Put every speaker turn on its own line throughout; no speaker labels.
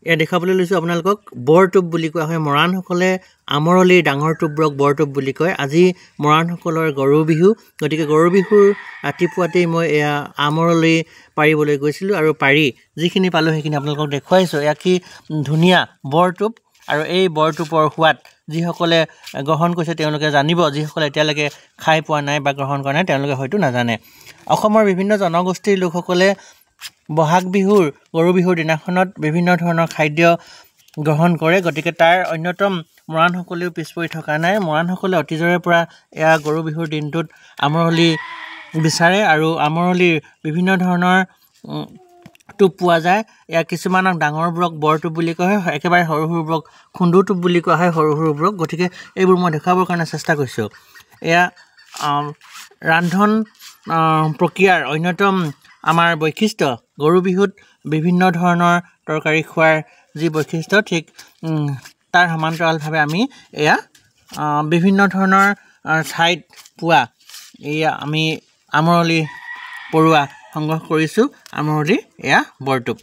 এয়া দেখাবলৈ লৈছোঁ আপোনালোকক বৰটোপ বুলি কোৱা হয়। মৰাণসকলে আমৰলিৰ ডাঙৰ টোপবোৰক বৰটোপ বুলি কয়। আজি মৰাণসকলৰ গৰু বিহু, গতিকে গৰু বিহুৰ ৰাতিপুৱাতেই মই এয়া আমৰলি পাৰিবলৈ গৈছিলোঁ আৰু পাৰি যিখিনি পালোঁ সেইখিনি আপোনালোকক দেখুৱাইছোঁ। এয়া কি ধুনীয়া বৰটোপ, আৰু এই বৰটোপৰ সোৱাদ যিসকলে গ্ৰহণ কৰিছে তেওঁলোকে জানিব, যিসকলে এতিয়ালৈকে খাই পোৱা নাই বা গ্ৰহণ কৰা নাই তেওঁলোকে হয়তো নাজানে। অসমৰ বিভিন্ন জনগোষ্ঠীৰ লোকসকলে বহাগ বিহুৰ গৰু বিহুৰ দিনাখনত বিভিন্ন ধৰণৰ খাদ্য গ্ৰহণ কৰে, গতিকে তাৰ অন্যতম মৰাণসকলেও পিছ পৰি থকা নাই। মৰাণসকলে অতীজৰে পৰা এয়া গৰু বিহুৰ দিনটোত আমৰলি বিচাৰে আৰু আমৰলিৰ বিভিন্ন ধৰণৰ টোপ পোৱা যায়। এয়া কিছুমানক ডাঙৰবোৰক বৰটোপ বুলি কোৱা হয়, একেবাৰে সৰু সৰুবোৰক খুন্দু টোপ বুলি কোৱা হয়, সৰু সৰুবোৰক। গতিকে এইবোৰ মই দেখুৱাবৰ কাৰণে চেষ্টা কৰিছোঁ। এয়া ৰান্ধন প্ৰক্ৰিয়াৰ অন্যতম আমাৰ বৈশিষ্ট্য। গৰু বিহুত বিভিন্ন ধৰণৰ তৰকাৰী খোৱাৰ যি বৈশিষ্ট্য, ঠিক তাৰ সমান্তৰালভাৱে আমি এয়া বিভিন্ন ধৰণৰ ঠাইত পোৱা এয়া আমি আমৰলি পৰুৱা সংগ্ৰহ কৰিছোঁ। আমৰলি এয়া বৰটোপ।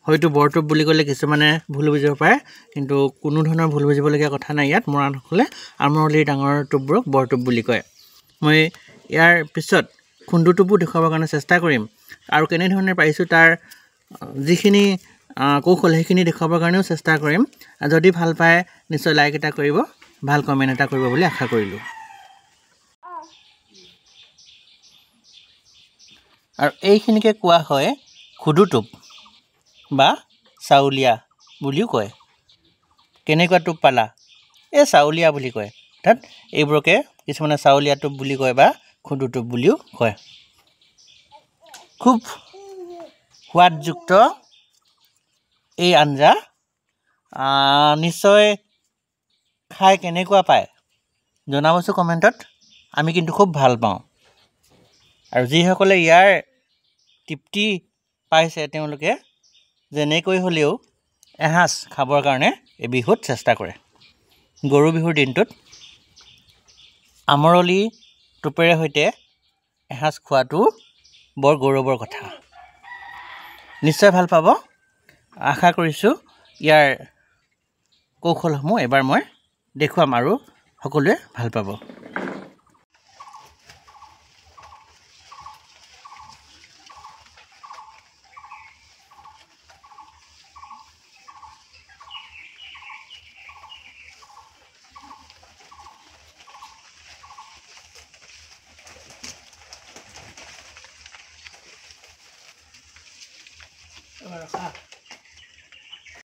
হয়তো বৰটোপ বুলি ক'লে কিছুমানে ভুল বুজিব পাৰে, কিন্তু কোনো ধৰণৰ ভুল বুজিবলগীয়া কথা নাই। ইয়াত মৰাণসকলে আমৰলিৰ ডাঙৰ টোপবোৰক বৰটোপ বুলি কয়। মই ইয়াৰ পিছত খুন্দু টোপো দেখুৱাবৰ কাৰণে চেষ্টা কৰিম, আৰু কেনেধৰণে পাৰিছোঁ তাৰ যিখিনি কৌশল সেইখিনি দেখুৱাবৰ কাৰণেও চেষ্টা কৰিম। যদি ভাল পায় নিশ্চয় লাইক এটা কৰিব, ভাল কমেণ্ট এটা কৰিব বুলি আশা কৰিলোঁ। আৰু এইখিনিকে কোৱা হয় খুদু টোপ বা চাউলীয়া বুলিও কয়। কেনেকুৱা টোপ পালা? এই চাউলীয়া বুলি কয়। অৰ্থাৎ এইবোৰকে কিছুমানে চাউলীয়া টোপ বুলি কয় বা খুদু টোপ বুলিও কয়। খুব সোৱাদযুক্ত এই আঞ্জা, নিশ্চয় খাই কেনেকুৱা পায় জনাবচোন কমেণ্টত। আমি কিন্তু খুব ভাল পাওঁ, আৰু যিসকলে ইয়াৰ তৃপ্তি পাইছে তেওঁলোকে যেনেকৈ হ'লেও এসাঁজ খাবৰ কাৰণে এই বিহুত চেষ্টা কৰে। গৰু বিহুৰ দিনটোত আমৰলি টোপেৰে সৈতে এসাঁজ খোৱাটো বৰ গৌৰৱৰ কথা। নিশ্চয় ভাল পাব, আশা কৰিছোঁ। ইয়াৰ কৌশলসমূহ এবাৰ মই দেখুৱাম আৰু সকলোৱে ভাল পাব। ৰখা।